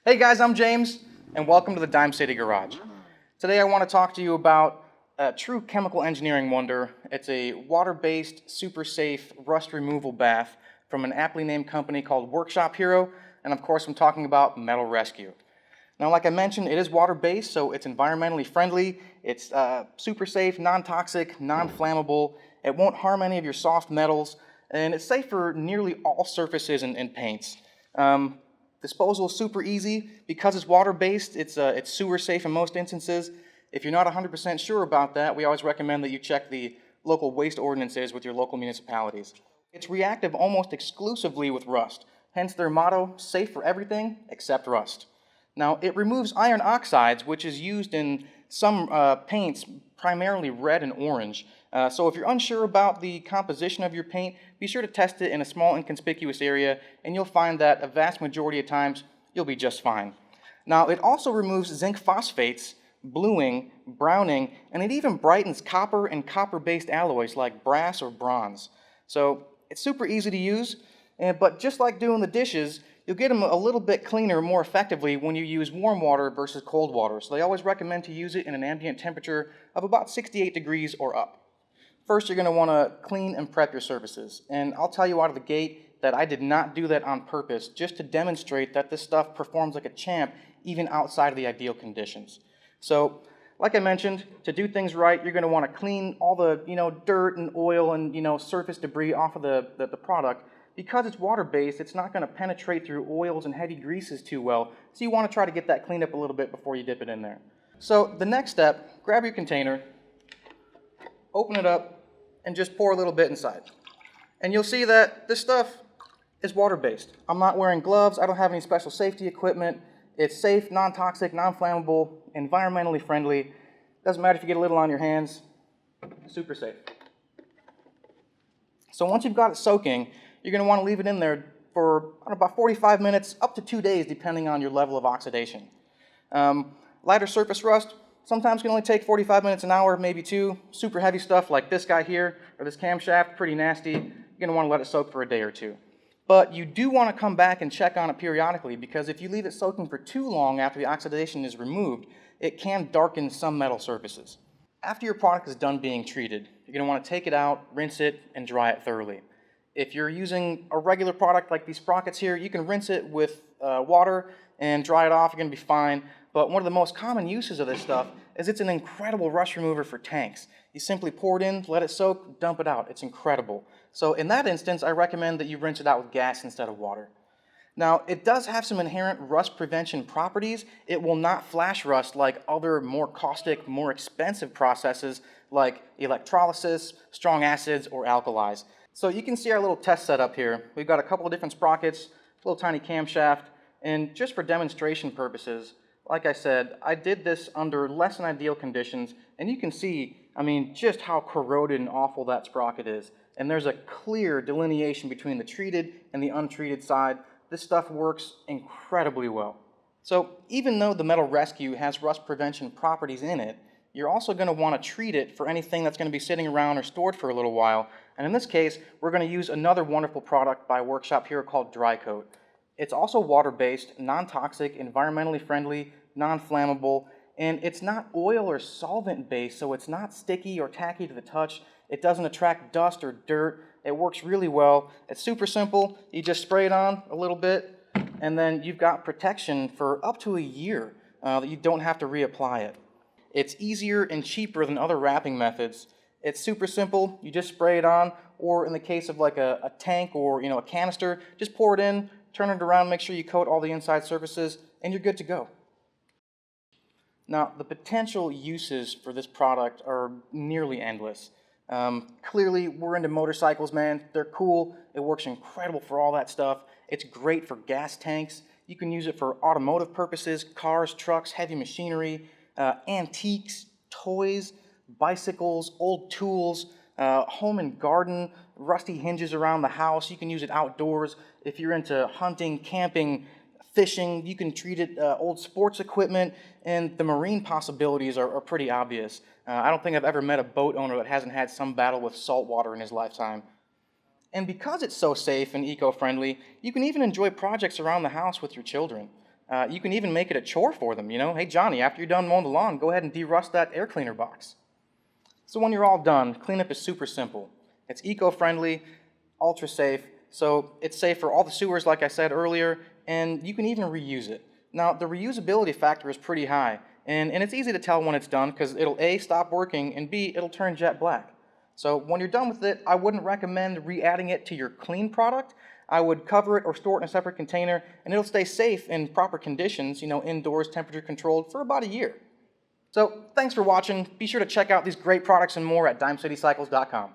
Hey guys, I'm James, and welcome to the Dime City Garage. Today I want to talk to you about a true chemical engineering wonder. It's a water-based, super safe rust removal bath from an aptly named company called Workshop Hero, and of course I'm talking about Metal Rescue. Now, like I mentioned, it is water-based, so it's environmentally friendly, it's super safe, non-toxic, non-flammable, it won't harm any of your soft metals, and it's safe for nearly all surfaces and paints. Disposal is super easy. Because it's water-based, it's sewer safe in most instances. If you're not 100% sure about that, we always recommend that you check the local waste ordinances with your local municipalities. It's reactive almost exclusively with rust, hence their motto, safe for everything except rust. Now, it removes iron oxides, which is used in some paints, primarily red and orange. So if you're unsure about the composition of your paint, be sure to test it in a small inconspicuous area, and you'll find that a vast majority of times, you'll be just fine. Now, it also removes zinc phosphates, bluing, browning, and it even brightens copper and copper-based alloys like brass or bronze. So it's super easy to use, but just like doing the dishes, you'll get them a little bit cleaner more effectively when you use warm water versus cold water. So they always recommend to use it in an ambient temperature of about 68 degrees or up. First, you're going to want to clean and prep your surfaces. And I'll tell you out of the gate that I did not do that on purpose, just to demonstrate that this stuff performs like a champ even outside of the ideal conditions. So, like I mentioned, to do things right, you're going to want to clean all the dirt and oil and surface debris off of the product. Because it's water-based, it's not going to penetrate through oils and heavy greases too well, so you want to try to get that cleaned up a little bit before you dip it in there. So the next step, grab your container, open it up, and just pour a little bit inside. And you'll see that this stuff is water-based. I'm not wearing gloves, I don't have any special safety equipment. It's safe, non-toxic, non-flammable, environmentally friendly. Doesn't matter if you get a little on your hands, super safe. So once you've got it soaking, you're going to want to leave it in there for about 45 minutes, up to 2 days, depending on your level of oxidation. Lighter surface rust sometimes can only take 45 minutes, an hour, maybe two. Super heavy stuff like this guy here, or this camshaft, pretty nasty. You're going to want to let it soak for a day or two. But you do want to come back and check on it periodically, because if you leave it soaking for too long after the oxidation is removed, it can darken some metal surfaces. After your product is done being treated, you're going to want to take it out, rinse it, and dry it thoroughly. If you're using a regular product like these sprockets here, you can rinse it with water and dry it off. You're going to be fine. But one of the most common uses of this stuff is it's an incredible rust remover for tanks. You simply pour it in, let it soak, dump it out. It's incredible. So in that instance, I recommend that you rinse it out with gas instead of water. Now, it does have some inherent rust prevention properties. It will not flash rust like other more caustic, more expensive processes like electrolysis, strong acids, or alkalis. So you can see our little test setup here. We've got a couple of different sprockets, a little tiny camshaft, and just for demonstration purposes, like I said, I did this under less than ideal conditions, and you can see, just how corroded and awful that sprocket is. And there's a clear delineation between the treated and the untreated side. This stuff works incredibly well. So even though the Metal Rescue has rust prevention properties in it, you're also going to want to treat it for anything that's going to be sitting around or stored for a little while. And in this case, we're going to use another wonderful product by Workshop here called Dry Coat. It's also water-based, non-toxic, environmentally friendly, non-flammable, and it's not oil or solvent-based, so it's not sticky or tacky to the touch. It doesn't attract dust or dirt. It works really well. It's super simple. You just spray it on a little bit, and then you've got protection for up to a year that you don't have to reapply it. It's easier and cheaper than other wrapping methods. It's super simple. You just spray it on, or in the case of like a tank or a canister, just pour it in, turn it around, make sure you coat all the inside surfaces, and you're good to go. Now, the potential uses for this product are nearly endless. Clearly, we're into motorcycles, man. They're cool. It works incredible for all that stuff. It's great for gas tanks. You can use it for automotive purposes, cars, trucks, heavy machinery, antiques, toys, bicycles, old tools, home and garden, rusty hinges around the house. You can use it outdoors. If you're into hunting, camping, fishing, you can treat it, old sports equipment, and the marine possibilities are pretty obvious. I don't think I've ever met a boat owner that hasn't had some battle with salt water in his lifetime. And because it's so safe and eco-friendly, you can even enjoy projects around the house with your children. You can even make it a chore for them, you know. Hey, Johnny, after you're done mowing the lawn, go ahead and de-rust that air cleaner box. So when you're all done, cleanup is super simple. It's eco-friendly, ultra safe, so it's safe for all the sewers like I said earlier, and you can even reuse it. Now, the reusability factor is pretty high, and it's easy to tell when it's done because it'll A, stop working, and B, it'll turn jet black. So when you're done with it, I wouldn't recommend re-adding it to your clean product. I would cover it or store it in a separate container, and it'll stay safe in proper conditions, you know, indoors, temperature controlled, for about a year. So thanks for watching. Be sure to check out these great products and more at dimecitycycles.com.